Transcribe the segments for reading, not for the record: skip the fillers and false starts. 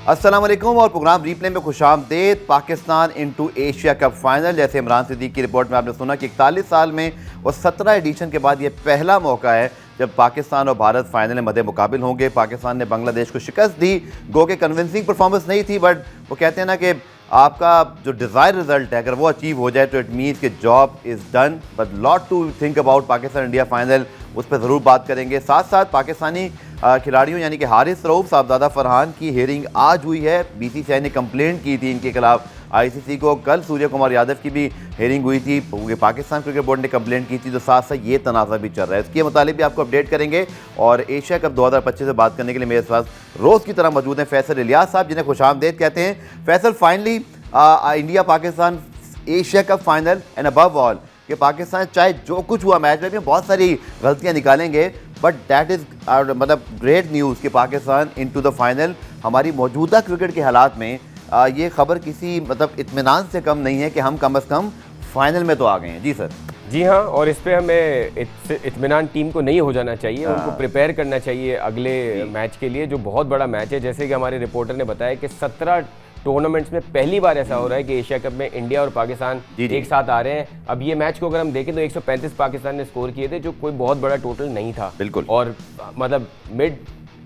अस्सलाम वालेकुम और प्रोग्राम रीप्ले में खुशामदीद। Pakistan into Asia cup final, जैसे इमरान सिद्दीकी की रिपोर्ट में आपने सुना कि 41 साल में और 17 एडिशन के बाद ये पहला मौका है जब पाकिस्तान और भारत फाइनल में मद्दे मुकाबिल होंगे। पाकिस्तान ने बांग्लादेश को शिकस्त दी, गो के कन्विंसिंग परफॉर्मेंस नहीं थी, बट वो कहते हैं ना कि आपका जो डिज़ायर रिजल्ट है अगर वो अचीव हो जाए तो इट मीन्स कि job is done. But lot to think about Pakistan India final, उस पर ज़रूर बात करेंगे। साथ साथ पाकिस्तानी खिलाड़ियों यानी कि हारिस रऊफ, साहबजादा फरहान की हेयरिंग आज हुई है। बीसीसीआई ने कंप्लेंट की थी इनके खिलाफ आईसीसी को। कल सूर्य कुमार यादव की भी हेयरिंग हुई थी, क्योंकि पाकिस्तान क्रिकेट बोर्ड ने कंप्लेंट की थी। तो साथ साथ ये तनाज़ा भी चल रहा है, इसके मुतालिक भी आपको अपडेट करेंगे। और एशिया कप 2025 से बात करने के लिए मेरे पास रोज़ की तरह मौजूद हैं फैसल इलियास साहब, जिन्हें खुशामदीद कहते हैं। Faisal, finally India Pakistan Asia cup final and above all कि पाकिस्तान चाहे जो कुछ हुआ मैच में बहुत सारी गलतियां निकालेंगे, बट दैट इज़ मतलब ग्रेट न्यूज़ कि पाकिस्तान इनटू द फाइनल। हमारी मौजूदा क्रिकेट के हालात में ये खबर किसी मतलब इत्मीनान से कम नहीं है कि हम कम अज़ कम फाइनल में तो आ गए हैं। जी सर। जी हाँ, और इस पे हमें इत्मीनान टीम को नहीं हो जाना चाहिए, उनको प्रिपेयर करना चाहिए अगले मैच के लिए, जो बहुत बड़ा मैच है। जैसे कि हमारे रिपोर्टर ने बताया कि 17 टूर्नामेंट्स में पहली बार ऐसा हो रहा है कि एशिया कप में इंडिया और पाकिस्तान एक साथ आ रहे हैं। अब ये मैच को अगर हम देखें तो 135 पाकिस्तान ने स्कोर किए थे, जो कोई बहुत बड़ा टोटल नहीं था। बिल्कुल। और मतलब मिड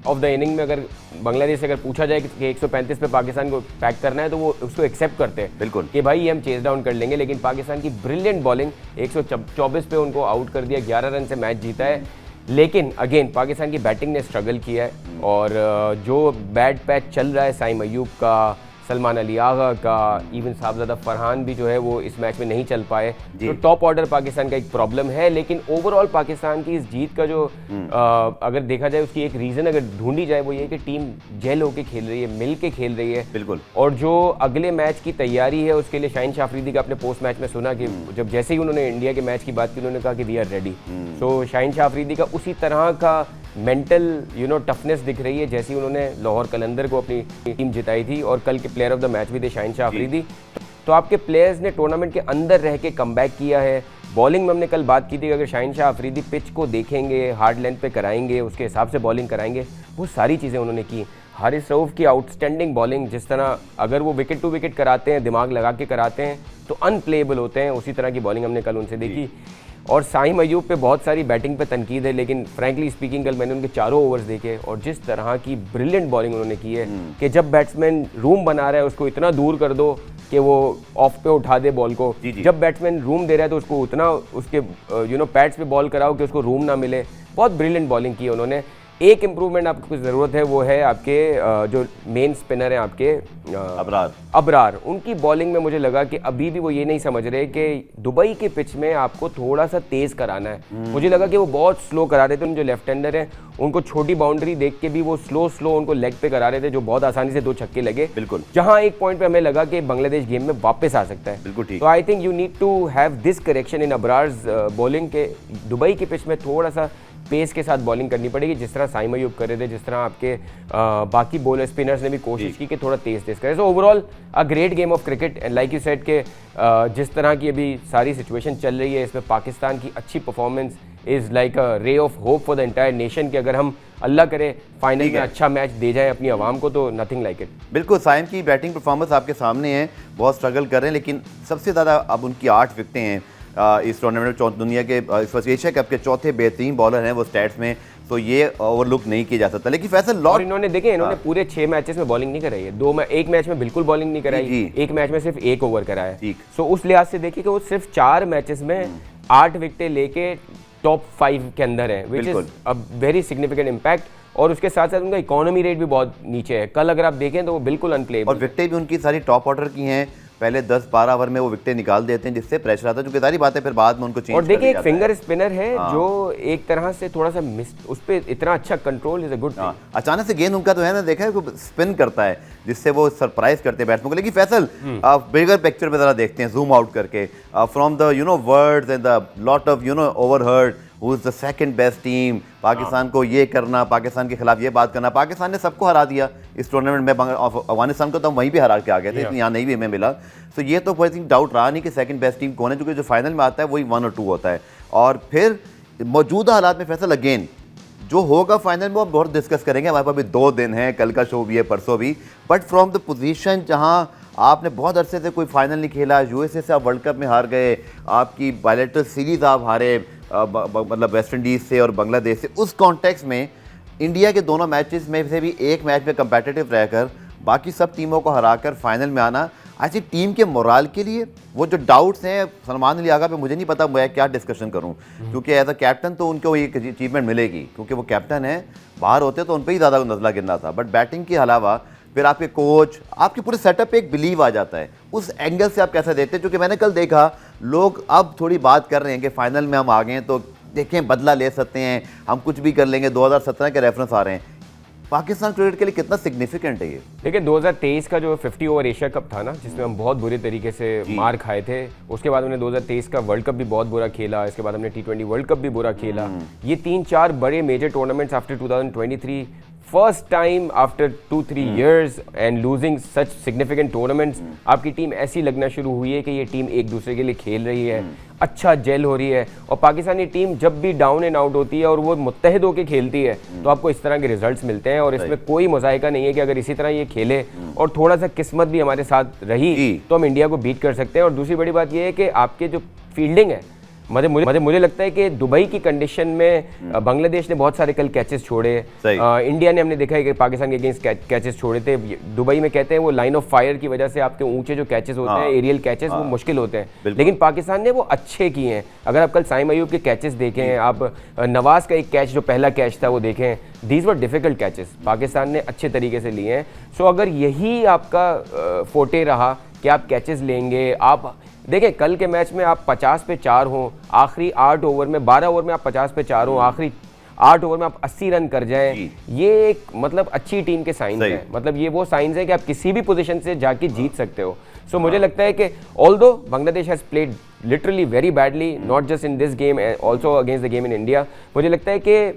ऑफ द इनिंग में अगर बांग्लादेश से अगर पूछा जाए कि 135 पे पाकिस्तान को पैक करना है तो वो उसको एक्सेप्ट करते हैं बिल्कुल कि भाई ये हम चेज डाउन कर लेंगे। लेकिन पाकिस्तान की ब्रिलियंट बॉलिंग, 124 पे उनको आउट कर दिया, 11 रन से मैच जीता है। लेकिन अगेन पाकिस्तान की बैटिंग ने स्ट्रगल किया है, और जो बैट पैच चल रहा है साइम अयूब का, सलमान अली आगा का, इवन साहबजादा फरहान भी जो है वो इस मैच में नहीं चल पाए। तो टॉप ऑर्डर पाकिस्तान का एक प्रॉब्लम है। लेकिन ओवरऑल पाकिस्तान की इस जीत का जो अगर देखा जाए उसकी एक रीज़न अगर ढूंढी जाए वो ये है कि टीम जेल होके खेल रही है, मिल के खेल रही है। बिल्कुल। और जो अगले मैच की तैयारी है उसके लिए शाहीन शाह अफरीदी का अपने पोस्ट मैच में सुना कि जब जैसे ही उन्होंने इंडिया के मैच की बात की उन्होंने कहा कि वी आर रेडी। तो शाहीन शाह अफरीदी का उसी तरह का मेंटल टफनेस दिख रही है जैसी उन्होंने लाहौर कलंदर को अपनी टीम जिताई थी, और कल के प्लेयर ऑफ द मैच भी थे शाहीन शाह अफरीदी। तो आपके प्लेयर्स ने टूर्नामेंट के अंदर रह के कमबैक किया है। बॉलिंग में हमने कल बात की थी कि अगर शाहीन शाह अफरीदी पिच को देखेंगे, हार्ड लेंथ पे कराएंगे, उसके हिसाब से बॉलिंग कराएंगे, वो सारी चीज़ें उन्होंने की। हारिस रऊफ की आउटस्टैंडिंग बॉलिंग, जिस तरह अगर वो विकेट टू विकेट कराते हैं, दिमाग लगा के कराते हैं तो अनप्लेएबल होते हैं, उसी तरह की बॉलिंग हमने कल उनसे देखी। और साहिम अयूब पे बहुत सारी बैटिंग पे तनकीद है, लेकिन फ्रैंकली स्पीकिंग कल मैंने उनके चारों ओवर्स देखे और जिस तरह की ब्रिलियंट बॉलिंग उन्होंने की है कि जब बैट्समैन रूम बना रहा है उसको इतना दूर कर दो कि वो ऑफ पे उठा दे बॉल को। जब बैट्समैन रूम दे रहा है तो उसको उतना उसके पैड्स पे बॉल कराओ कि उसको रूम ना मिले। बहुत ब्रिलियंट बॉलिंग की है उन्होंने। एक इम्प्रूवमेंट आपको ज़रूरत है, वो है आपके जो मेन स्पिनर हैं आपके अबरार, उनकी बॉलिंग में मुझे लगा कि अभी भी वो ये नहीं समझ रहे कि दुबई के पिच में आपको थोड़ा सा तेज़ कराना है। मुझे लगा कि वो बहुत स्लो करा रहे थे। उन जो लेफ्ट हैंडर हैं उनको छोटी बाउंड्री देख के भी वो स्लो उनको लेग पे करा रहे थे, जो बहुत आसानी से 2 छक्के लगे। बिल्कुल। जहाँ एक पॉइंट पे हमें लगा कि बांग्लादेश गेम में वापस आ सकता है। बिल्कुल ठीक। तो I think you need to have this correction in Abrar's bowling के दुबई के पिच में थोड़ा सा पेस के साथ बॉलिंग करनी पड़ेगी, जिस तरह साइम अयूब कर रहे थे, जिस तरह आपके बाकी बॉलर स्पिनर्स ने भी कोशिश की कि थोड़ा तेज करें। So overall a great game of cricket and like you said के जिस तरह की अभी सारी सिचुएशन चल रही है इसमें पाकिस्तान की अच्छी performance is like a ray of hope for the entire nation कि अगर हम अल्लाह करे फाइनल में अच्छा मैच दे जाए अपनी आवाम को तो नथिंग लाइक इट। बिल्कुल, साइम की बैटिंग परफॉर्मेंस आपके सामने है, बहुत स्ट्रगल कर रहे हैं, लेकिन सबसे ज़्यादा अब उनकी 8 विकेटें हैं इस टूर्नामेंट में। दुनिया के इस एशिया कप के चौथे बेहतरीन बॉलर हैं वो स्टैट्स में, तो ये ओवरलुक नहीं किया जा सकता। लेकिन फैसल लॉट इन्होंने देखे, इन्होंने पूरे 6 मैचेस में बॉलिंग नहीं कराई है। एक मैच में बिल्कुल बॉलिंग नहीं कराई, एक मैच में सिर्फ 1 ओवर कराया है। सो उस लिहाज से देखिए कि वो सिर्फ 4 मैचेस में 8 विकेटें लेके टॉप 5 के अंदर है, which is a very significant impact. और उसके साथ साथ उनका इकोनॉमी रेट भी बहुत नीचे है। कल अगर आप देखें तो वो बिल्कुल अनप्लेएबल। और विकेटें भी उनकी सारी टॉप ऑर्डर की हैं, पहले 10-12 ओवर में वो विकेटें निकाल देते हैं जिससे प्रेशर आता है, जो सारी बातें फिर बाद में उनको चेंज। और देखिए एक फिंगर स्पिनर है जो एक तरह से थोड़ा सा उस पर इतना अच्छा control is a good thing. अचानक से गेंद उनका तो है ना, देखा है स्पिन करता है जिससे वो सरप्राइज करते हैं बैट्समैन को। लेकिन फैसल बिगर पिक्चर में जरा देखते हैं जूम आउट करके, from the words and the lot of overheard who is the second best team, Pakistan को ये करना, पाकिस्तान के खिलाफ ये बात करना। पाकिस्तान ने सबको हरा दिया इस टूर्नामेंट में, अफगानिस्तान को तो वहीं भी हरा के आ गए थे, यहाँ नहीं भी हमें मिला। तो ये तो कोई डाउट रहा नहीं कि सेकंड बेस्ट टीम कौन है, क्योंकि जो फाइनल में आता है वही 1 और 2 होता है। और फिर मौजूदा हालात में फैसल अगेन जो होगा फाइनल में वो बहुत डिस्कस करेंगे, हमारे पास अभी 2 दिन हैं, कल का शो भी है, परसों भी। बट फ्रॉम द पोजीशन जहां आपने बहुत अरसे से कोई फाइनल नहीं खेला, यूएसए से आप वर्ल्ड कप में हार गए, आपकी बायलैटरल सीरीज आप हारे मतलब वेस्ट इंडीज़ से और बांग्लादेश से, उस कॉन्टेक्स्ट में इंडिया के दोनों मैचेस में से भी एक मैच में कंपेटिटिव रहकर बाकी सब टीमों को हराकर फाइनल में आना, आई थिंक टीम के मोराल के लिए वो जो डाउट्स हैं सलमान अली आगा पे, मुझे नहीं पता मैं क्या डिस्कशन करूं, क्योंकि एज अ कैप्टन तो उनको एक अचीवमेंट मिलेगी क्योंकि वो कैप्टन है, बाहर होते तो उन पर ही ज़्यादा नजला गिरना था। बट बैटिंग के अलावा फिर आपके कोच, आपके पूरे सेटअप पे एक बिलीव आ जाता है, उस एंगल से आप कैसे देते हैं? क्योंकि मैंने कल देखा लोग अब थोड़ी बात कर रहे हैं कि फाइनल में हम आ गए हैं तो देखें बदला ले सकते हैं, हम कुछ भी कर लेंगे, 2017 के रेफरेंस आ रहे हैं। पाकिस्तान क्रिकेट के लिए कितना सिग्निफिकेंट है ये? देखिए 2023 का जो 50 ओवर एशिया कप था ना, जिसमें हम बहुत बुरे तरीके से मार खाए थे, उसके बाद हमने 2023 का वर्ल्ड कप भी बहुत बुरा खेला, इसके बाद हमने T20 वर्ल्ड कप भी बुरा खेला। ये 3-4 बड़े major tournaments after 2023, first time after 2-3 years and losing such significant tournaments, आपकी टीम ऐसी लगना शुरू हुई है कि ये टीम एक दूसरे के लिए खेल रही है, अच्छा जेल हो रही है। और पाकिस्तानी टीम जब भी डाउन एंड आउट होती है और वो मुत्तहिद होकर खेलती है तो आपको इस तरह के रिजल्ट्स मिलते हैं। और इसमें कोई मुज़ाहिका नहीं है कि अगर इसी तरह ये खेले और थोड़ा सा किस्मत भी हमारे साथ रही तो हम इंडिया को बीट कर सकते हैं। और दूसरी बड़ी बात ये है कि आपके जो फील्डिंग है, मुझे लगता है कि दुबई की कंडीशन में बांग्लादेश ने बहुत सारे कल कैचेस छोड़े, इंडिया ने हमने देखा है कि पाकिस्तान के अगेंस्ट कैचेस छोड़े थे। दुबई में कहते हैं वो लाइन ऑफ फायर की वजह से आपके ऊंचे जो कैचेस होते हैं, एरियल कैचेस, वो मुश्किल होते हैं, लेकिन पाकिस्तान ने वो अच्छे किए हैं। अगर आप कल साइम अयूब के कैचेस देखें, आप नवाज का एक कैच जो पहला कैच था वो देखें, these were difficult catches, Pakistan ने अच्छे तरीके से लिए हैं। सो अगर यही आपका फोटे रहा कि आप कैचेस लेंगे, आप देखें कल के मैच में आप 50 पे 4 हों, आखिरी 8 ओवर में, 12 ओवर में आप 50 पे 4 हों, आखिरी 8 ओवर में आप 80 रन कर जाएं, ये एक मतलब अच्छी टीम के साइंस है। मतलब ये वो साइंस है कि आप किसी भी पोजीशन से जाके जीत सकते हो। सो मुझे लगता है कि although Bangladesh has played literally very badly, not just in this game, also against the game in India, मुझे लगता है कि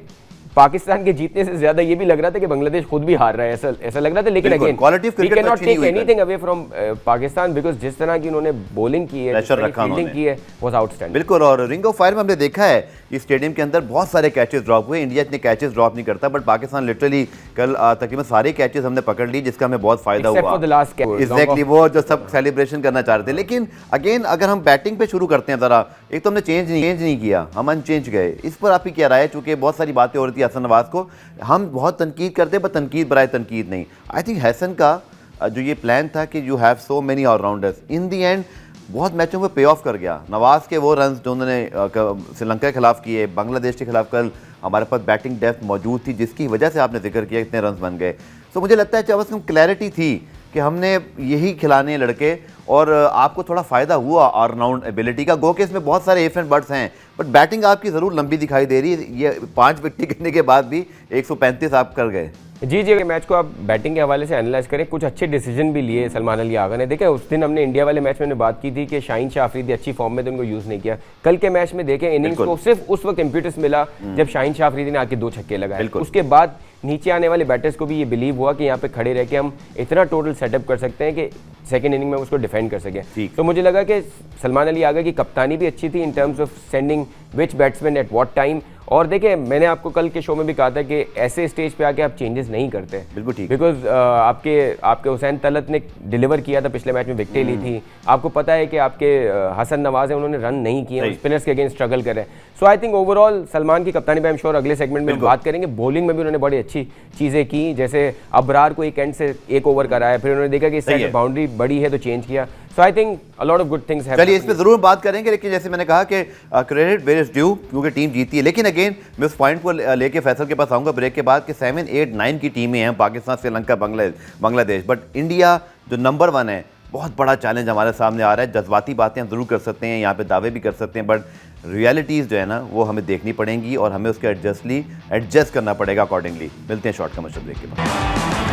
पाकिस्तान के जीतने से ज्यादा ये भी लग रहा था कि बांग्लादेश खुद भी हार रहा है, ऐसा लग रहा था। लेकिन again we can not take anything away from Pakistan because जिस तरह की उन्होंने बॉलिंग की है, फील्डिंग की है, वाज आउटस्टैंडिंग। बिल्कुल, और रिंग ऑफ फायर में हमने देखा है इस स्टेडियम के अंदर बहुत सारे कैचेस ड्रॉप हुए। इंडिया इतने कैचेस ड्रॉप नहीं करता, बट पाकिस्तान लिटरली कल तकरीबन सारे कैचेस हमने पकड़ ली, जिसका हमें बहुत फायदा हुआ। एग्जैक्टली, वो जो सब सेलिब्रेशन करना चाह रहे थे। लेकिन अगेन अगर हम बैटिंग पे शुरू करते हैं जरा, एक तो हमने चेंज नहीं किया, हम अनचेंज गए, इस पर आपकी क्या राय है? चूंकि बहुत सारी बातें हो रही थी हसन नवाज को, हम बहुत तनकीद करते हैं, पर तनकीद बराए तनकीद नहीं। आई थिंक हसन का जो ये प्लान था कि you have so many allrounders, in the and बहुत मैचों में पे ऑफ कर गया। नवाज के वो रन जो उन्होंने श्रीलंका के खिलाफ किए, बांग्लादेश के खिलाफ कल हमारे पास बैटिंग डेप्थ मौजूद थी, जिसकी वजह से आपने जिक्र किया इतने रन बन गए। तो मुझे लगता है कि बस क्लैरिटी थी कि हमने यही खिलाने लड़के, और आपको थोड़ा फ़ायदा हुआ ऑलराउंड एबिलिटी का। गो के इसमें बहुत सारे इफ एंड बट्स हैं, बट बैटिंग आपकी ज़रूर लंबी दिखाई दे रही है। ये 5 विकेट गिरने के बाद भी 135 आप कर गए। जी, मैच को आप बैटिंग के हवाले से एनालाइज करें, कुछ अच्छे डिसीजन भी लिए सलमान अली आगा ने। देखें उस दिन हमने इंडिया वाले मैच में बात की थी कि शाहीन शाह अफरीदी अच्छी फॉर्म में तो उनको यूज़ नहीं किया। कल के मैच में देखें इनिंग्स को सिर्फ उस वक्त इम्पिटस मिला जब शाहीन शाह अफरीदी ने आके 2 छक्के लगाए। उसके बाद नीचे आने वाले बैटर्स को भी ये बिलीव हुआ कि यहाँ पे खड़े रह के हम इतना टोटल सेटअप कर सकते हैं कि सेकंड इनिंग में उसको डिफेंड कर सकें। तो मुझे लगा कि सलमान अली आगा की कप्तानी भी अच्छी थी in terms of sending which batsman at what time. और देखिए मैंने आपको कल के शो में भी कहा था कि ऐसे स्टेज पे आके आप चेंजेस नहीं करते, बिल्कुल ठीक, बिकॉज आपके हुसैन तलत ने डिलीवर किया था, पिछले मैच में विकेटें ली थी। आपको पता है कि आपके हसन नवाज है, उन्होंने रन नहीं किए, स्पिनर्स के अगेंस्ट स्ट्रगल करे। सो आई थिंक ओवरऑल सलमान की कप्तानी पे आई एम श्योर अगले सेगमेंट में बात करेंगे। बॉलिंग में भी उन्होंने बड़ी अच्छी चीज़ें की, जैसे अबरार को एक एंड से 1 ओवर कराया, फिर उन्होंने देखा कि इस साइड बाउंड्री बड़ी है तो चेंज किया। So I think a lot of good things have. चलिए इस पे जरूर बात करेंगे, लेकिन जैसे मैंने कहा कि क्रेडिट वेयर इज ड्यू, क्योंकि टीम जीती है। लेकिन अगेन मैं उस पॉइंट को लेके फैसल के पास आऊँगा ब्रेक के बाद कि 7, 8, 9 की टीमें हैं, पाकिस्तान, श्रीलंका, बांग्लादेश, बट इंडिया जो नंबर 1 है, बहुत बड़ा चैलेंज हमारे सामने आ रहा है। जज्बाती बातें हम जरूर कर सकते हैं, यहाँ पे दावे भी कर सकते हैं, बट रियलिटीज़ जो है ना वो हमें देखनी पड़ेंगी और हमें उसके एडजस्ट करना पड़ेगा अकॉर्डिंगली। मिलते हैं शॉर्ट कमर्शियल ब्रेक के बाद।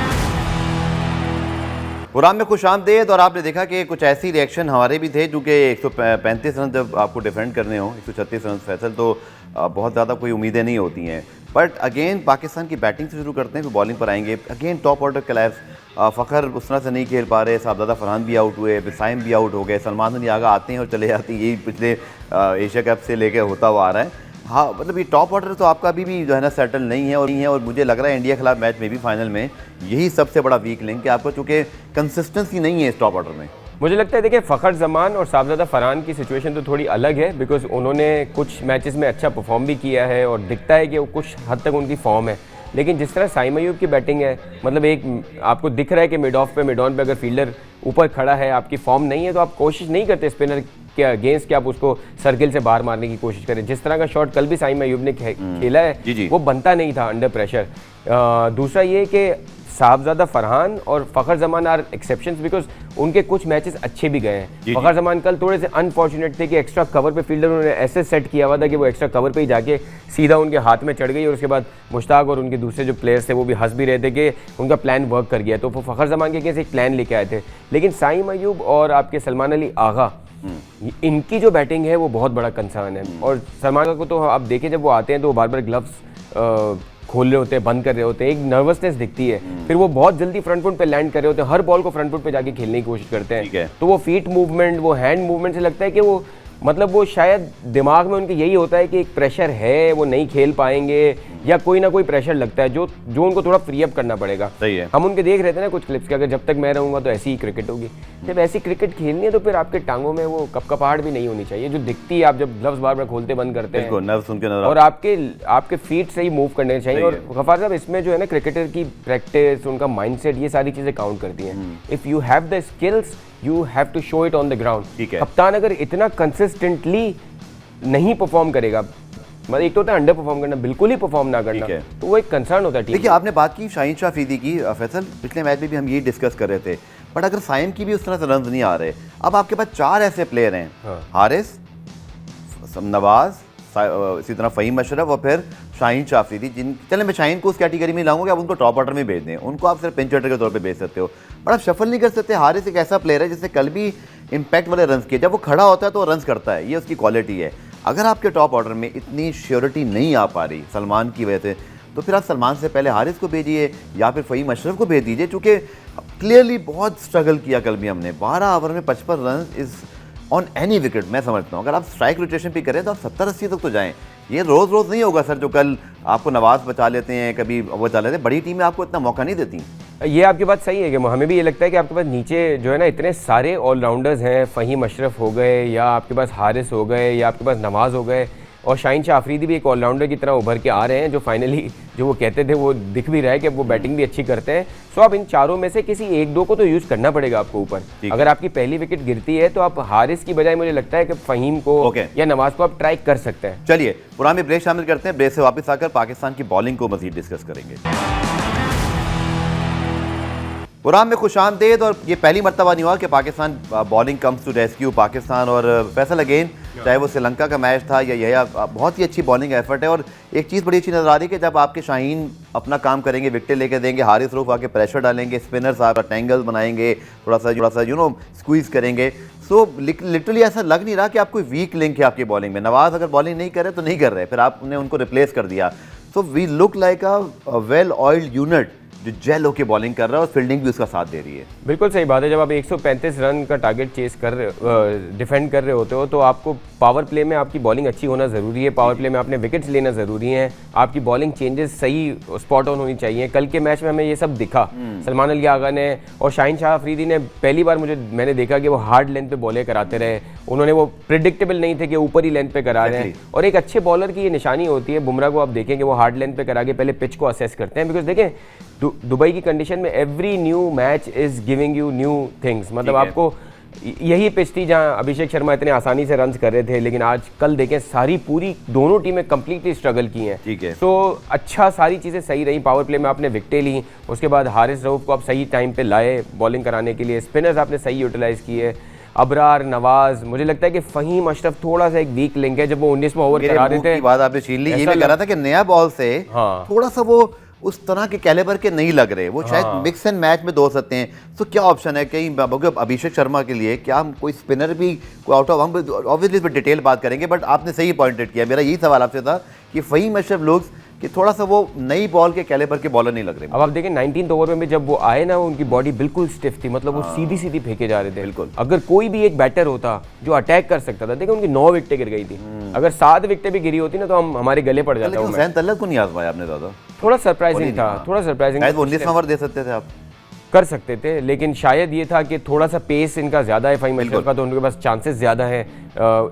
प्रोग्राम में खुशामदीद। और आपने देखा कि कुछ ऐसी रिएक्शन हमारे भी थे, क्योंकि 135 रन जब आपको डिफेंड करने हो, 136 रन फैसल, तो बहुत ज़्यादा कोई उम्मीदें नहीं होती हैं। बट अगेन पाकिस्तान की बैटिंग से शुरू करते हैं, फिर बॉलिंग पर आएंगे। Again top order clash, Fakhar उस तरह से नहीं खेल पा रहे, साहबजादा फरहान भी आउट हुए, बिसाइम भी आउट हो गए, सलमान अली आगा आते हैं और चले जाते हैं, यही पिछले एशिया कप से लेकर होता हुआ आ रहा है। हाँ, मतलब ये टॉप ऑर्डर तो आपका अभी भी जो है ना सेटल नहीं है और मुझे लग रहा है इंडिया के खिलाफ मैच में भी फाइनल में यही सबसे बड़ा वीक लिंक है आपको, चूँकि कंसिस्टेंसी नहीं है इस टॉप ऑर्डर में। मुझे लगता है देखिए फ़खर जमान और साहबजादा फरहान की सिचुएशन तो थोड़ी अलग है, बिकॉज उन्होंने कुछ मैचेस में अच्छा परफॉर्म भी किया है और दिखता है कि वो कुछ हद तक उनकी फॉर्म है। लेकिन जिस तरह साइम अयूब की बैटिंग है, मतलब एक आपको दिख रहा है कि मिड ऑन पे अगर फील्डर ऊपर खड़ा है, आपकी फॉर्म नहीं है, तो आप कोशिश नहीं करते स्पिनर के अगेंस्ट कि आप उसको सर्किल से बाहर मारने की कोशिश करें। जिस तरह का शॉट कल भी साइम अयूब ने खेला है वो बनता नहीं था अंडर प्रेशर। दूसरा ये कि साहबजादा फरहान और Fakhar Zaman are exceptions, because उनके कुछ मैचेस अच्छे भी गए हैं। फ़खर जमान कल थोड़े से अनफॉर्चुनेट थे कि एक्स्ट्रा कवर पे फील्डर उन्होंने ऐसे सेट किया हुआ था कि वो एक्स्ट्रा कवर पे ही जाके सीधा उनके हाथ में चढ़ गई और उसके बाद मुश्ताक और उनके दूसरे जो प्लेयर्स थे वो भी हंस भी रहे थे कि उनका प्लान वर्क कर गया। तो वो फ़खर जमान के अगेंस्ट एक प्लान लेके आए थे। लेकिन साइम अयूब और आपके सलमान अली आगा, इनकी जो बैटिंग है वो बहुत बड़ा कंसर्न है। और सलमान को तो आप देखें जब वो आते हैं तो वो बार बार ग्लव्स खोल रहे होते हैं, बंद कर रहे होते हैं, एक नर्वसनेस दिखती है। फिर वो बहुत जल्दी फ्रंट फुट पे लैंड कर रहे होते हैं, हर बॉल को फ्रंट फुट पे जाके खेलने की कोशिश करते हैं। तो वो फीट मूवमेंट, वो हैंड मूवमेंट से लगता है कि वो मतलब वो शायद दिमाग में उनके यही होता है कि एक प्रेशर है, वो नहीं खेल पाएंगे या कोई ना कोई प्रेशर लगता है जो उनको थोड़ा फ्री अप करना पड़ेगा। सही है। हम उनके देख रहे थे ना कुछ क्लिप्स के, अगर जब तक मैं रहूंगा तो ऐसी ही क्रिकेट होगी। जब ऐसी क्रिकेट खेलनी है तो फिर आपके टांगों में वो कपकपाहट भी नहीं होनी चाहिए जो दिखती है आप जब ग्लव्स बार बार खोलते बंद करते हैं, और आपके फीट से ही मूव करने चाहिए। और गफ्फार साहब इसमें जो है ना क्रिकेटर की प्रैक्टिस, उनका माइंडसेट, ये सारी चीजें काउंट करती हैं। If you have the skills you have to show it on the ground. कप्तान अगर इतना कंसिस्टेंटली नहीं परफॉर्म करेगा, मतलब एक तो होता है अंडर परफॉर्म करना, बिल्कुल ही परफॉर्म ना करना, तो वो एक कंसर्न होता है टीम। देखिए आपने बात की शाहीन शाह अफरीदी की, फैसल पिछले मैच में भी हम यही डिस्कस कर रहे थे, बट अगर साइम की भी उस तरह से रन नहीं आ रहे, अब आपके पास 4 ऐसे प्लेयर हैं, हारिस, नवाज, इसी तरह फ़हीम अशरफ और फिर शाहीन शाह अफरीदी, चले मैं शाहीन को उस कैटेगरी में लाऊंगा कि आप उनको टॉप ऑर्डर में भेज दें, उनको आप सिर्फ पिंच हिटर के तौर पे भेज सकते हो, बट आप शफल नहीं कर सकते। हारिस एक ऐसा प्लेयर है जिसने कल भी इम्पैक्ट वाले रन किए, जब वो खड़ा होता है तो रन करता है, ये उसकी क्वालिटी है। अगर आपके टॉप ऑर्डर में इतनी श्योरिटी नहीं आ पा रही सलमान की वजह से, तो फिर आप सलमान से पहले हारिस को भेजिए या फिर फ़हीम अशरफ को भेज दीजिए, चूँकि क्लियरली बहुत स्ट्रगल किया कल भी हमने। 12 ओवर में 55 run is on any wicket. मैं समझता हूँ अगर आप स्ट्राइक रोटेशन भी करें तो आप 70-80 तक तो जाएं। ये रोज़ रोज़ नहीं होगा सर, जो कल आपको नवाज बचा लेते हैं, कभी वो बचा लेते हैं, बड़ी टीमें आपको इतना मौका नहीं देती। ये आपकी बात सही है कि हमें भी ये लगता है कि आपके पास नीचे जो है ना इतने सारे ऑलराउंडर्स हैं, फ़हीम अशरफ हो गए या आपके पास हारिस हो गए या आपके पास नवाज हो गए, और शाहीन शाह अफरीदी भी एक ऑलराउंडर की तरह उभर के आ रहे हैं, जो फाइनली जो वो कहते थे वो दिख भी रहा है कि वो बैटिंग भी अच्छी करते हैं। सो आप इन चारों में से किसी एक दो को तो यूज़ करना पड़ेगा आपको ऊपर। अगर आपकी पहली विकेट गिरती है तो आप हारिस की बजाय मुझे लगता है कि फ़हीम को या नवाज को आप ट्राई कर सकते हैं। चलिए पुराने ब्रेक शामिल करते हैं, ब्रेक से वापस आकर पाकिस्तान की बॉलिंग को मजीद डिस्कस करेंगे। पुरान में खुशामदेद, और ये पहली मरतबा नहीं हुआ कि Pakistan bowling comes to rescue Pakistan. और फैसल अगेन, चाहे वो श्रीलंका का मैच था या यह, बहुत ही अच्छी बॉलिंग एफर्ट है। और एक चीज़ बड़ी अच्छी नज़र आ रही है कि जब आपके शाहीन अपना काम करेंगे, विकेट लेके देंगे, हारिस रऊफ आके प्रेशर डालेंगे, स्पिनर्स आकर टैंगल्स बनाएंगे, थोड़ा सा स्क्वीज़ करेंगे। सो लिटरली ऐसा लग नहीं रहा कि आप कोई वीक लिंक है आपकी बॉलिंग में। नवाज अगर बॉलिंग नहीं कर रहे तो नहीं कर रहे, फिर आपने उनको रिप्लेस कर दिया। So we look like a well oiled unit जो जेल होकर बॉलिंग कर रहा है और फील्डिंग भी उसका साथ दे रही है। बिल्कुल सही बात है। जब आप 135 रन का टारगेट चेस कर रहे डिफेंड कर रहे होते हो तो आपको पावर प्ले में आपकी बॉलिंग अच्छी होना ज़रूरी है, पावर प्ले में आपने विकेट्स लेना ज़रूरी है, आपकी बॉलिंग चेंजेस सही स्पॉट ऑन होनी चाहिए। कल के मैच में हमें ये सब दिखा। सलमान अली आगा ने और शाहीन शाह अफरीदी ने पहली बार मैंने देखा कि वो हार्ड लेंथ पे बॉलें कराते रहे। उन्होंने वो प्रिडिक्टेबल नहीं थे कि ऊपर ही लेंथ पे करा रहे हैं, और एक अच्छे बॉलर की ये निशानी होती है। बुमराह को आप देखेंगे वो हार्ड लेंथ पे करा के पहले पिच को असेस करते हैं, बिकॉज देखें दुबई की कंडीशन में every new match is giving you new things. मतलब आपको यही पिच थी जहां अभिषेक शर्मा इतने आसानी से रन कर रहे थे, लेकिन आज कल देखें सारी पूरी दोनों टीमें कंप्लीटली स्ट्रगल की हैं। ठीक है। तो अच्छा, सारी चीज़ें सही रही। पावर प्ले में आपने विकेटें ली, उसके बाद हारिस रऊफ को आप सही टाइम पे लाए बॉलिंग कराने के लिए, स्पिनर्स आपने सही यूटिलाइज किए, अबरार, नवाज। मुझे लगता है कि फ़हीम अशरफ थोड़ा सा एक वीक लिंक है। जब वो 19वां ओवर करा रहे थे, बात आपने छीन ली, ये भी कह रहा था कि नया बॉल से थोड़ा सा वो उस तरह के कैलिबर के नहीं लग रहे, वो शायद मिक्स एंड मैच में दो सकते हैं। तो क्या ऑप्शन है कहीं अभिषेक शर्मा के लिए? क्या हम कोई स्पिनर भी कोई आउट ऑफ, हम ऑब्वियसली इस पर डिटेल बात करेंगे, बट आपने सही पॉइंटेड किया। मेरा यही सवाल आपसे था कि फ़हीम अशरफ लुक्स कि थोड़ा सा वो नई बॉल के कैलिबर के बॉलर नहीं लग रहे। अब आप देखें 19th ओवर में जब वो आए ना, उनकी बॉडी बिल्कुल स्टिफ थी, मतलब वो सीधी सीधी फेंके जा रहे थे। बिल्कुल। अगर कोई भी एक बैटर होता जो अटैक कर सकता था, देखिए उनकी 9 विकेटें गिर गई थी, अगर 7 विकेटें भी गिरी होती ना तो हम हमारे गले पड़ जाता। लेकिन हुसैन तलत को नहीं आजमाया आपने ज़्यादा, थोड़ा सरप्राइजिंग था, थोड़ा सरप्राइजिंग। शायद 19वां ओवर दे सकते थे आप, कर सकते थे, लेकिन शायद ये था कि थोड़ा सा पेस इनका ज़्यादा है फ़हीम अशरफ का, तो उनके पास चांसेस ज़्यादा हैं।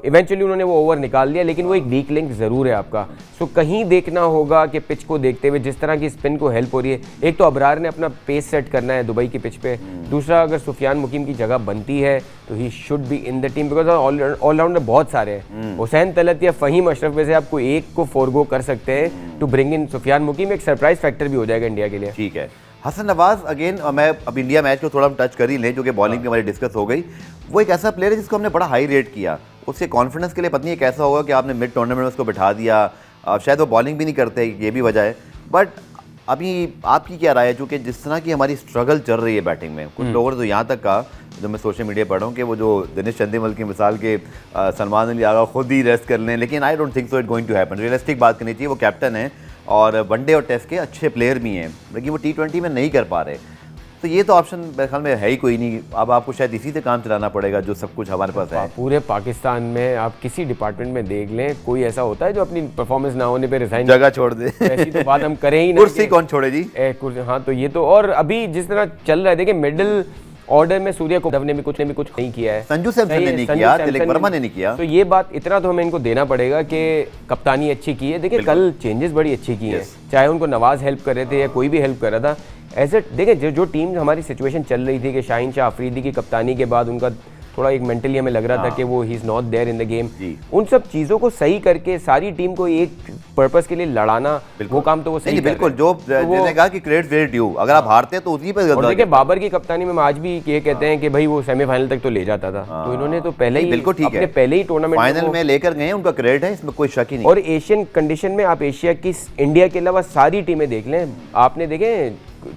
इवेंचुअली उन्होंने वो ओवर निकाल लिया, लेकिन वो एक वीक लिंक ज़रूर है आपका। सो कहीं देखना होगा कि पिच को देखते हुए जिस तरह की स्पिन को हेल्प हो रही है, एक तो अबरार ने अपना पेस सेट करना है दुबई की पिच पे, दूसरा अगर सुफियान मुकीम की जगह बनती है तो he should be in the team, because allrounder बहुत सारे हैं। हुसैन तलत या फ़हीम अशरफ में से आपको एक को फोरगो कर सकते हैं टू ब्रिंग इन सुफियान मुकीम, एक सरप्राइज फैक्टर भी हो जाएगा इंडिया के लिए। ठीक है। हसन नवाज अगेन, मैं अब इंडिया मैच को थोड़ा टच कर ही लें, जो कि बॉलिंग की हमारी डिस्कस हो गई। वो एक ऐसा प्लेयर है जिसको हमने बड़ा हाई रेट किया, उसके कॉन्फिडेंस के लिए पता नहीं कैसा होगा कि आपने मिड टूर्नामेंट में उसको बिठा दिया। शायद वो बॉलिंग भी नहीं करते, ये भी वजह है। बट अभी आपकी क्या राय है, जो कि जिस तरह की हमारी स्ट्रगल चल रही है बैटिंग में, कुछ लोगों ने तो यहाँ तक कहा, जो मैं सोशल मीडिया पढ़ रहा हूँ, कि वो जो दिनेश चंदीमल की मिसाल के सलमान अली आगा खुद ही रेस्ट कर लें, लेकिन I don't think so it going to happen. Realistic बात करनी चाहिए, वो कैप्टन है और वनडे और टेस्ट के अच्छे प्लेयर भी हैं, लेकिन वो T20 में नहीं कर पा रहे। तो ये तो ऑप्शन मेरे ख्याल में है ही कोई नहीं। अब आपको शायद इसी से काम चलाना पड़ेगा, जो सब कुछ हमारे पास है। पूरे पाकिस्तान में आप किसी डिपार्टमेंट में देख लें, कोई ऐसा होता है जो अपनी परफॉर्मेंस ना होने पे रिजाइन जगह छोड़ दे। ऐसी तो बात हम करें ही नहीं। कुर्सी कौन छोड़े जी? कुर्सी, हाँ। तो ये तो, और अभी जिस तरह चल रहा है, देखिए मिडिल ऑर्डर में सूर्य कुमार ने भी कुछ नहीं किया है, संजू सैमसन ने नहीं किया, तिलक वर्मा ने नहीं किया। तो ये बात, इतना तो हमें इनको देना पड़ेगा कि कप्तानी अच्छी की है। देखिए कल चेंजेस बड़ी अच्छी की है, चाहे उनको नवाज हेल्प कर रहे थे या कोई भी हेल्प कर रहा था। ऐसे देखिए जो टीम हमारी सिचुएशन चल रही थी कि शाहीन शाह अफरीदी की कप्तानी के बाद उनका थोड़ा एक मेंटली हमें लग रहा था कि वो he is not there in the game, उन सब चीज़ों को सही करके सारी टीम को एक पर्पस के लिए लड़ाना, वो काम तो वो सही बिल्कुल, जो जिन्होंने कहा कि क्रेडिट वेयर ड्यू, अगर आप हारते हैं तो उसी पे। और देखिए बाबर की कप्तानी में आज भी ये कहते हैं कि भाई वो सेमीफाइनल तक तो ले जाता था, तो इन्होंने तो पहले ही बिल्कुल ठीक है, पहले ही टूर्नामेंट फाइनल में लेकर गए, उनका क्रेडिट है, इसमें कोई शक ही नहीं। और एशियन कंडीशन में आप एशिया की, इंडिया के अलावा सारी टीमें देख लें, आपने देखे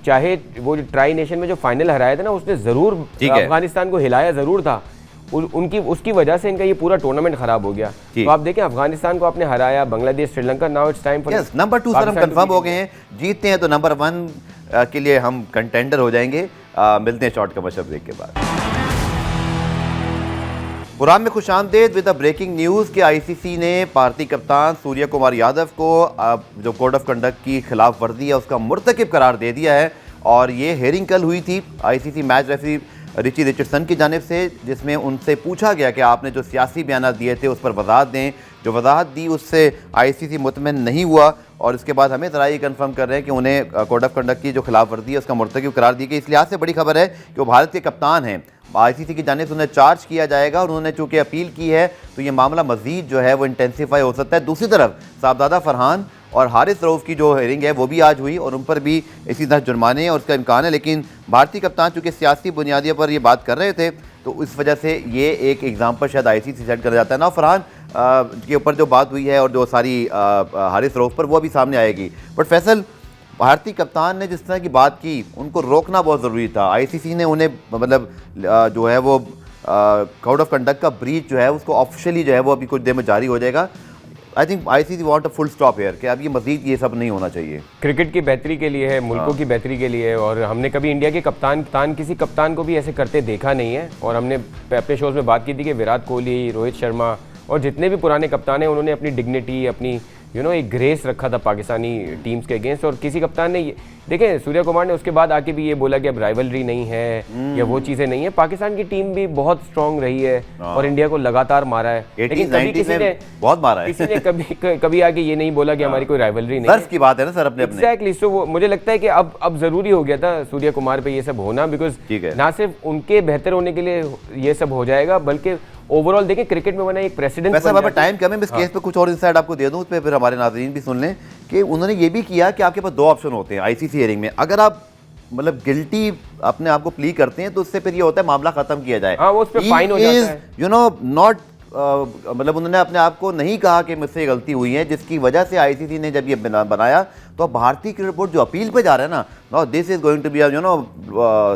चाहे वो ट्राई नेशन में जो फाइनल हराया था ना, उसने जरूर अफगानिस्तान को हिलाया जरूर था, उनकी उसकी वजह से इनका ये पूरा टूर्नामेंट खराब हो गया। तो आप देखें अफगानिस्तान को आपने हराया, Bangladesh, Sri Lanka, now it's time for number 2 sir हम कंफर्म हो गए हैं, जीतते हैं तो नंबर 1 के लिए हम कंटेंडर हो जाएंगे। मिलते हैं शॉर्ट कमर्शियल ब्रेक के बाद। प्रोग्राम में खुशामदीद विद द ब्रेकिंग न्यूज़ कि आईसीसी ने भारतीय कप्तान सूर्य कुमार यादव को जो कोड ऑफ कंडक्ट की खिलाफ वर्जी है उसका मुर्तकिब करार दे दिया है। और ये हेयरिंग कल हुई थी ICC match referee Richie Richardson की जानिब से, जिसमें उनसे पूछा गया कि आपने जो सियासी बयान दिए थे उस पर वजाहत दें। जो वजाहत दी उससे आईसीसी मुतमिन नहीं हुआ, और इसके बाद हमें ज़रा ये कंफर्म कर रहे हैं कि उन्हें कोड ऑफ कंडक्ट की जो खिलाफ वर्जी है उसका मुर्तकिब करार दी गई। इस लिहाज से बड़ी खबर है कि वो भारत के कप्तान हैं, आईसीसी की जानिब से उन्हें चार्ज किया जाएगा, और उन्होंने चूँकि अपील की है तो ये मामला मज़ीद जो है वो इंटेंसीफाई हो सकता है। दूसरी तरफ साहबजादा फरहान और हारिस रऊफ की जो हेयरिंग है वो भी आज हुई, और उन पर भी इसी तरह जुर्माने और उसका इम्कान है। लेकिन भारतीय कप्तान चूँकि सियासी बुनियादियों पर ये बात कर रहे थे, तो इस वजह से ये एक एग्जाम्पल शायद आईसीसी सेट कर जाता है ना। फरहान के ऊपर जो बात हुई है और जो सारी हारिस रऊफ पर, वो अभी सामने आएगी। बट फैसल, भारतीय कप्तान ने जिस तरह की बात की उनको रोकना बहुत ज़रूरी था। आईसीसी ने उन्हें मतलब जो है वो कोड ऑफ कंडक्ट का ब्रीच जो है उसको ऑफिशियली जो है वो अभी कुछ देर में जारी हो जाएगा। I think ICC want a full stop hair कि अब ये मजीद ये सब नहीं होना चाहिए। क्रिकेट की बेहतरी के लिए है, मुल्कों की बेहतरी के लिए है, और हमने कभी इंडिया के कप्तान किसी कप्तान को भी ऐसे करते देखा नहीं है। और हमने अपने शोज़ में बात की थी कि विराट कोहली, रोहित शर्मा और जितने भी पुराने कप्तान हैं उन्होंने अपनी डिग्निटी, अपनी एक ग्रेस रखा था पाकिस्तानी टीम्स के अगेंस्ट। और किसी कप्तान ने देखें, सूर्य कुमार ने उसके बाद आके भी ये बोला कि अब राइवलरी नहीं है या वो चीज़ें नहीं है। पाकिस्तान की टीम भी बहुत स्ट्रांग रही है और इंडिया को लगातार मारा है, लेकिन कभी किसी ने बहुत मारा है, किसी ने कभी आके ये नहीं बोला कि हमारी कोई राइवलरी नहीं है। की बात है ना सर, अपने एग्जैक्टली। सो मुझे लगता है कि अब जरूरी हो गया था सूर्य कुमार पे ये सब होना, बिकॉज ना सिर्फ उनके बेहतर होने के लिए ये सब हो जाएगा, बल्कि ओवरऑल देखें क्रिकेट में बना एक प्रेसिडेंट। वैसे अब टाइम कम है, इस केस पे कुछ और इंसाइट आपको दे दूं, उस पर फिर हमारे नाज़रीन भी सुन लें कि उन्होंने ये भी किया कि आपके पास 2 ऑप्शन होते हैं आईसीसी हियरिंग में। अगर आप मतलब गिल्टी अपने आप को प्ली करते हैं तो उससे फिर ये होता है मामला खत्म किया जाए, वो उस पे फाइन हो जाता है। नॉट मतलब उन्होंने अपने आप को नहीं कहा कि मुझसे गलती हुई है, जिसकी वजह से आईसीसी ने जब ये बनाया तो अब भारतीय क्रिकेट बोर्ड जो अपील पे जा रहा है ना, this is going to be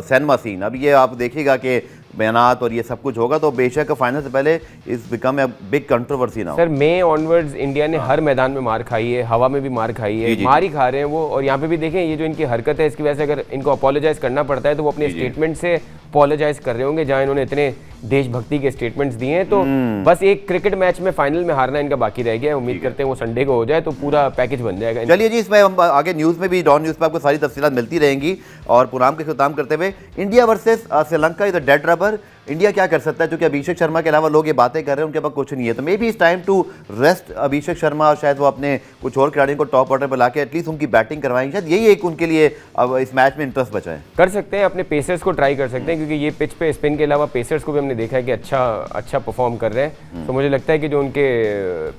cinema scene. अब ये आप देखिएगा कि बयानात और ये सब कुछ होगा, तो एशिया कप फाइनल से पहले is become a big controversy now. Sir May onwards India ने हर मैदान में मार खाई है, हवा में भी मार खाई है, मार ही खा रहे हैं वो। और यहाँ पे भी देखें ये जो इनकी हरकत है, इसकी वजह से अगर इनको अपोलोजाइज करना पड़ता है तो वो अपने स्टेटमेंट से अपोलोजाइज कर रहे होंगे, जहाँ इन्होंने इतने देशभक्ति के स्टेटमेंट्स दिए हैं। तो बस एक क्रिकेट मैच में फाइनल में हारना इनका बाकी रह गया है। उम्मीद करते हैं वो संडे को हो जाए तो पूरा पैकेज बन जाएगा। चलिए जी, इसमें हम आगे न्यूज़ में भी, डॉन न्यूज़ पे आपको सारी तफसीलात मिलती रहेंगी। और प्रोग्राम के खत्म करते हुए, India versus Sri Lanka is a dead rubber. India क्या कर सकता है, क्योंकि अभिषेक शर्मा के अलावा लोग ये बातें कर रहे हैं, उनके पास कुछ नहीं है। तो maybe it's time to rest Abhishek Sharma, और शायद वो अपने कुछ और खिलाड़ियों को टॉप ऑर्डर पर लाके एटलीस्ट उनकी बैटिंग करवाएंगे। शायद यही एक उनके लिए अब इस मैच में इंटरेस्ट बचा है। कर सकते हैं, अपने पेसर्स को ट्राई कर सकते हैं, क्योंकि ये पिच पे स्पिन के अलावा पेसर्स को भी हमने देखा है कि अच्छा परफॉर्म कर रहे हैं। तो मुझे लगता है कि जो उनके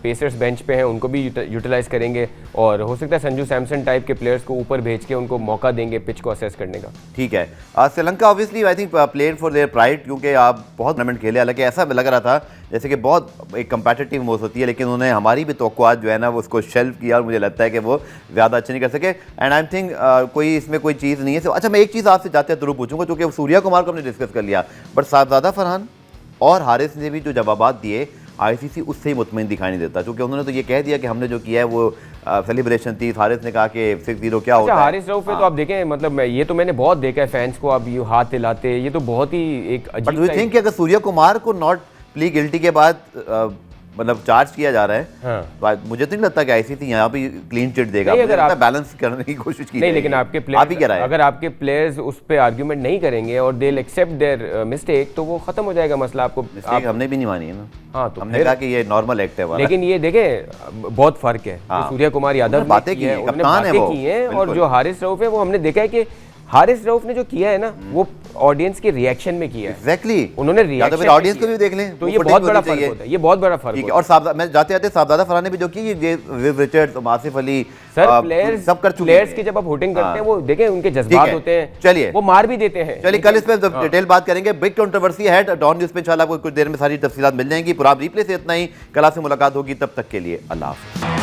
पेसर्स बेंच पे हैं उनको भी यूटिलाइज करेंगे, और हो सकता है संजू सैमसन टाइप के प्लेयर्स को ऊपर भेज के उनको मौका देंगे पिच को असेस करने का। ठीक है। Sri Lanka obviously I think played for their pride, क्योंकि आप बहुत टूर्नामेंट खेले। हालांकि ऐसा लग रहा था जैसे कि बहुत एक कंपेटिटिव मोड होती है, लेकिन उन्होंने हमारी भी तवक्कुआत जो है ना वो उसको शेल्फ किया, और मुझे लगता है कि वो ज़्यादा अच्छा नहीं कर सके। एंड आई थिंक कोई इसमें कोई चीज़ नहीं है। अच्छा, मैं एक चीज़ आपसे जाते जरूर पूछूंगा, क्योंकि सूर्या कुमार को हमने डिस्कस कर लिया, बट साहबजादा फरहान और हारिस ने भी जो जवाबात दिए, आईसीसी उससे ही मुतमईन दिखाई नहीं देता, क्योंकि उन्होंने तो ये कह दिया कि हमने जो किया है वो सेलिब्रेशन थी। हारिस ने कहा कि 6-0 क्या होता है। हारिस रऊफ पे तो आप देखें, मतलब ये तो मैंने बहुत देखा है फैंस को आप ये हाथ हिलाते, ये तो बहुत ही एक बट अजीब वी थिंक कि अगर सूर्या कुमार को नॉट प्ली गिल्टी के बाद मतलब चार्ज किया जा रहा है, हाँ। तो मुझे तो नहीं लगता कि आईसीसी यहाँ भी क्लीन चिट देगा। अगर आप बैलेंस करने की कोशिश की नहीं, लेकिन आपके प्लेयर्स, अगर आपके प्लेयर्स उस पे आर्गुमेंट नहीं करेंगे और दे एक्सेप्ट देयर मिस्टेक, तो वो खत्म हो जाएगा मसला। आपको मिस्टेक हमने भी नहीं मानी है ना। हाँ, तो हमने कहा कि ये नॉर्मल एक्ट है वाला। लेकिन ये देखें बहुत फर्क है। सूर्या कुमार यादव बातें की है, कप्तान है वो, और जो हारिस रऊफ है वो हमने देखा है कि हारिस रऊफ ने जो किया है ना वो ऑडियंस के रिएक्शन में किया है। एग्जैक्टली, उन्होंने रिएक्शन ऑडियंस को भी देख लें, तो ये बहुत बड़ा फर्क होता है, ये बहुत बड़ा फर्क है। और मैं जाते जाते साहबजादा फरहान ने भी जो की, ये Viv Richards, Asif Ali, sir players सब कर चुके हैं। प्लेयर्स की जब आप वोटिंग करते हैं वो देखें उनके जज्बात होते हैं, चलिए वो मार भी देते हैं। चलिए कल इस पे डिटेल बात करेंगे। बिग कंट्रोवर्सी है डॉन न्यूज़ पे, इंशाल्लाह आपको कुछ देर में सारी तफसीलात मिल जाएंगी। पूरा ब्रीफ प्ले से इतना ही, कल से मुलाकात होगी, तब तक के लिए अल्लाह हाफ़िज़।